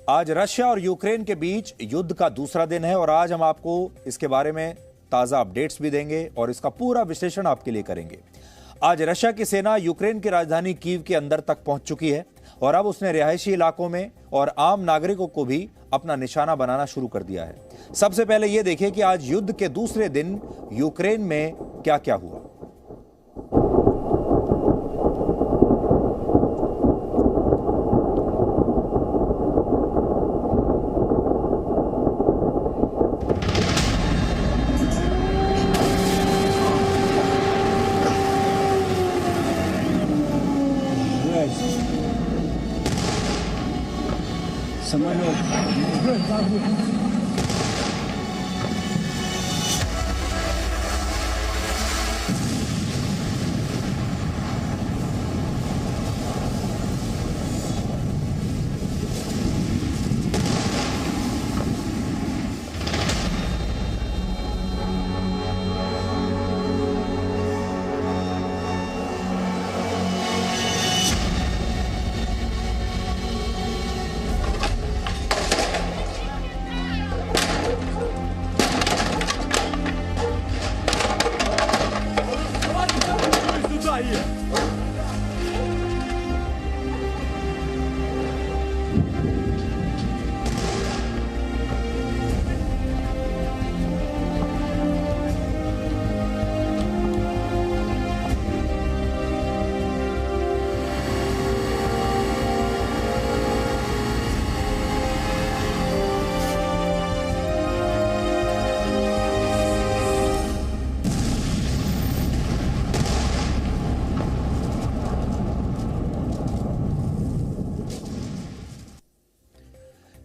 आज रशिया और यूक्रेन के बीच युद्ध का दूसरा दिन है और आज हम आपको इसके बारे में ताजा अपडेट्स भी देंगे और इसका पूरा विश्लेषण आपके लिए करेंगे। आज रशिया की सेना यूक्रेन की राजधानी कीव के अंदर तक पहुंच चुकी है और अब उसने रिहायशी इलाकों में और आम नागरिकों को भी अपना निशाना बनाना शुरू कर दिया है। सबसे पहले यह देखिए कि आज युद्ध के दूसरे दिन यूक्रेन में क्या क्या हुआ। Самолет.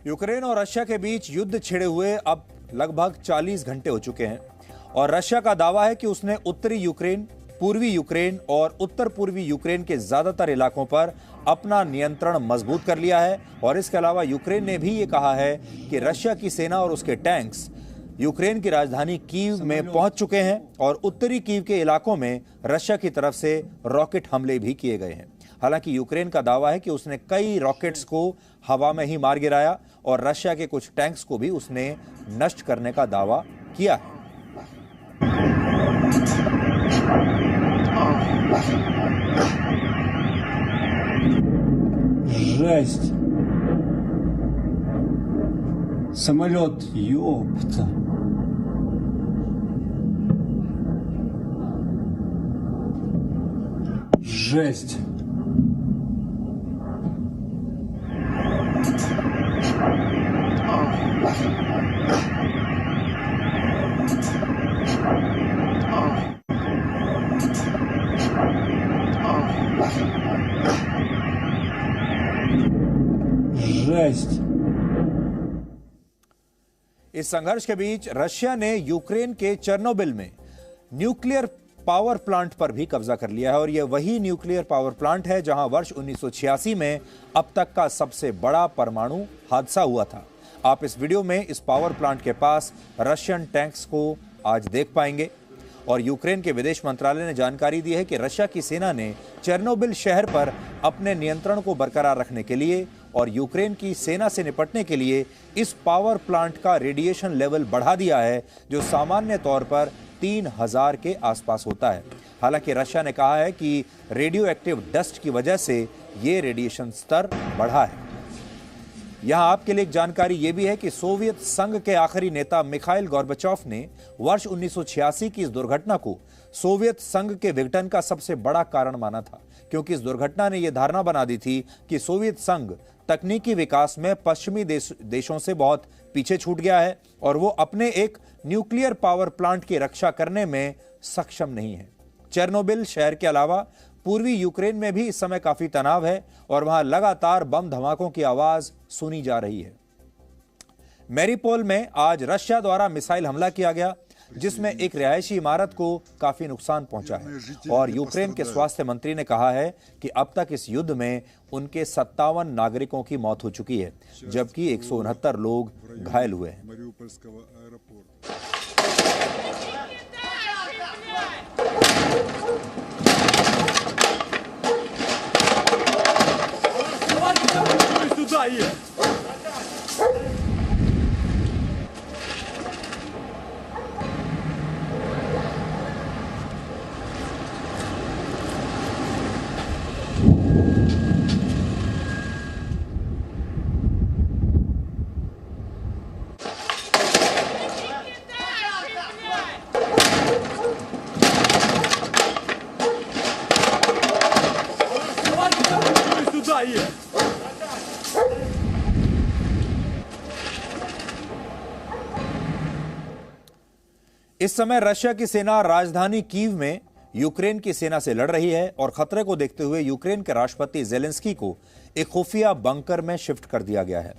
यूक्रेन और रशिया के बीच युद्ध छिड़े हुए अब लगभग 40 घंटे हो चुके हैं और रशिया का दावा है कि उसने उत्तरी यूक्रेन, पूर्वी यूक्रेन और उत्तर पूर्वी यूक्रेन के ज्यादातर इलाकों पर अपना नियंत्रण मजबूत कर लिया है। और इसके अलावा यूक्रेन ने भी ये कहा है कि रशिया की सेना और उसके टैंक्स यूक्रेन की राजधानी कीव में पहुंच चुके हैं और उत्तरी कीव के इलाकों में रशिया की तरफ से रॉकेट हमले भी किए गए हैं। हालांकि यूक्रेन का दावा है कि उसने कई रॉकेट्स को हवा में ही मार गिराया और रशिया के कुछ टैंक्स को भी उसने नष्ट करने का दावा किया है। Жесть. Самолет, ёпта. Жесть. Жесть. इस संघर्ष के बीच रशिया ने यूक्रेन के चेर्नोबिल में न्यूक्लियर पावर प्लांट पर भी कब्जा कर लिया है और यह वही न्यूक्लियर पावर प्लांट है जहां वर्ष 1986 में अब तक का सबसे बड़ा परमाणु हादसा हुआ था। आप इस वीडियो में इस पावर प्लांट के पास रशियन टैंक्स को आज देख पाएंगे। और यूक्रेन के विदेश मंत्रालय ने जानकारी दी है कि रशिया की सेना ने चेर्नोबिल शहर पर अपने नियंत्रण को बरकरार रखने के लिए और यूक्रेन की सेना से निपटने के लिए इस पावर प्लांट का रेडिएशन लेवल बढ़ा दिया है, जो सामान्य तौर पर 3000 के आसपास होता है। हालांकि रशिया ने कहा है कि रेडियो एक्टिव डस्ट की वजह से ये रेडिएशन स्तर बढ़ा है। यहां आपके लिए एक जानकारी यह भी है कि सोवियत संघ के आखिरी नेता मिखाइल गोर्बाचोव ने वर्ष 1986 की इस दुर्घटना को सोवियत संघ के विघटन का सबसे बड़ा कारण माना था, क्योंकि इस दुर्घटना ने यह धारणा बना दी थी कि सोवियत संघ तकनीकी विकास में पश्चिमी देशों से बहुत पीछे छूट गया है और वो अपने एक न्यूक्लियर पावर प्लांट की रक्षा करने में सक्षम नहीं है। चेर्नोबिल शहर के अलावा पूर्वी यूक्रेन में भी इस समय काफी तनाव है और वहां लगातार बम धमाकों की आवाज सुनी जा रही है। मैरीपोल में आज रशिया द्वारा मिसाइल हमला किया गया, जिसमें एक रिहायशी इमारत को काफी नुकसान पहुंचा है और यूक्रेन के स्वास्थ्य मंत्री ने कहा है कि अब तक इस युद्ध में उनके 57 नागरिकों की मौत हो चुकी है, जबकि 169 लोग घायल हुए हैं। इस समय रशिया की सेना राजधानी कीव में यूक्रेन की सेना से लड़ रही है और खतरे को देखते हुए यूक्रेन के राष्ट्रपति जेलेंस्की को एक खुफिया बंकर में शिफ्ट कर दिया गया है।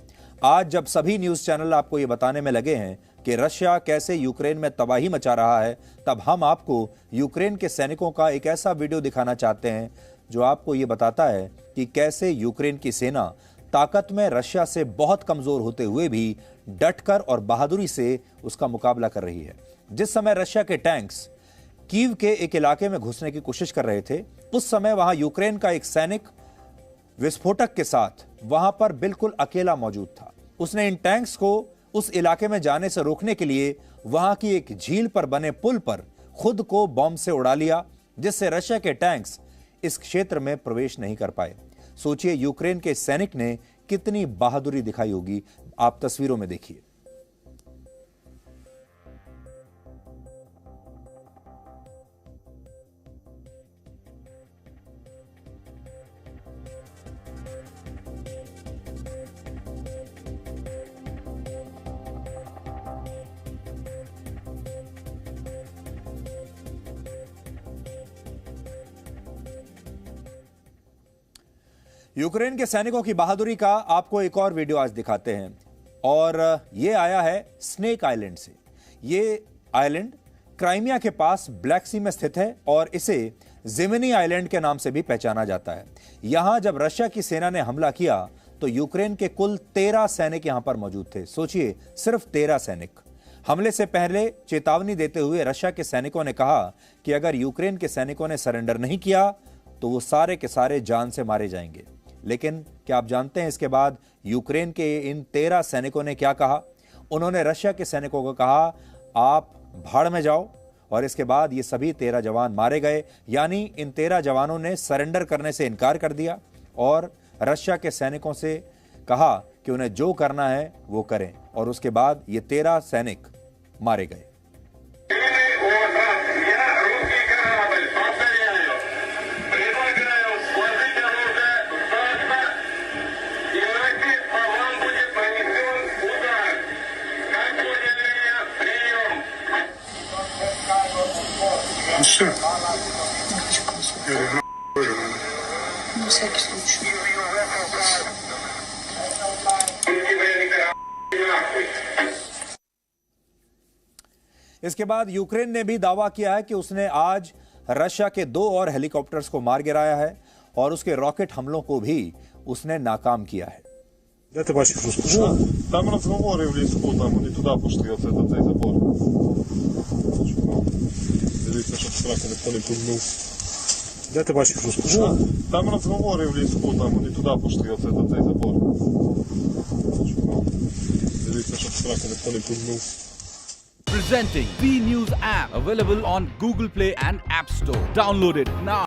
आज जब सभी न्यूज चैनल आपको ये बताने में लगे हैं कि रशिया कैसे यूक्रेन में तबाही मचा रहा है, तब हम आपको यूक्रेन के सैनिकों का एक ऐसा वीडियो दिखाना चाहते हैं जो आपको ये बताता है कि कैसे यूक्रेन की सेना ताकत में रशिया से बहुत कमजोर होते हुए भी डटकर और बहादुरी से उसका मुकाबला कर रही है। जिस समय रशिया के टैंक्स कीव के एक इलाके में घुसने की कोशिश कर रहे थे, उस समय वहां यूक्रेन का एक सैनिक विस्फोटक के साथ वहां पर बिल्कुल अकेला मौजूद था। उसने इन टैंक्स को उस इलाके में जाने से रोकने के लिए वहां की एक झील पर बने पुल पर खुद को बॉम्ब से उड़ा लिया, जिससे रशिया के टैंक्स इस क्षेत्र में प्रवेश नहीं कर पाए। सोचिए यूक्रेन के सैनिक ने कितनी बहादुरी दिखाई होगी, आप तस्वीरों में देखिए। यूक्रेन के सैनिकों की बहादुरी का आपको एक और वीडियो आज दिखाते हैं और ये आया है स्नेक आइलैंड से। ये आइलैंड क्राइमिया के पास ब्लैक सी में स्थित है और इसे जिमिनी आइलैंड के नाम से भी पहचाना जाता है। यहां जब रशिया की सेना ने हमला किया तो यूक्रेन के कुल 13 सैनिक यहां पर मौजूद थे। सोचिए, सिर्फ 13 सैनिक। हमले से पहले चेतावनी देते हुए रशिया के सैनिकों ने कहा कि अगर यूक्रेन के सैनिकों ने सरेंडर नहीं किया तो वो सारे के सारे जान से मारे जाएंगे। लेकिन क्या आप जानते हैं इसके बाद यूक्रेन के इन 13 सैनिकों ने क्या कहा? उन्होंने रशिया के सैनिकों को कहा, आप भाड़ में जाओ। और इसके बाद ये सभी 13 जवान मारे गए। यानी इन 13 जवानों ने सरेंडर करने से इनकार कर दिया और रशिया के सैनिकों से कहा कि उन्हें जो करना है वो करें। और उसके बाद ये 13 सैनिक मारे गए। Все. На всякий случай. इसके बाद यूक्रेन ने भी दावा किया है कि उसने आज रशिया के 2 और हेलीकॉप्टर्स को मार गिराया है और उसके रॉकेट हमलों को भी उसने नाकाम किया है। Де ти бачиш розпочав? Там розговори в ліску, там вони туди пішли, оце за цей забор. Дивіться, щоб страху ніхто не пульнув. Де ти бачиш розпочав? Там розговори в ліску, там вони туди пішли, оце за цей забор. Дивіться, щоб страху ніхто не пульнув. Presenting B News app, available on Google Play and App Store. Download it now.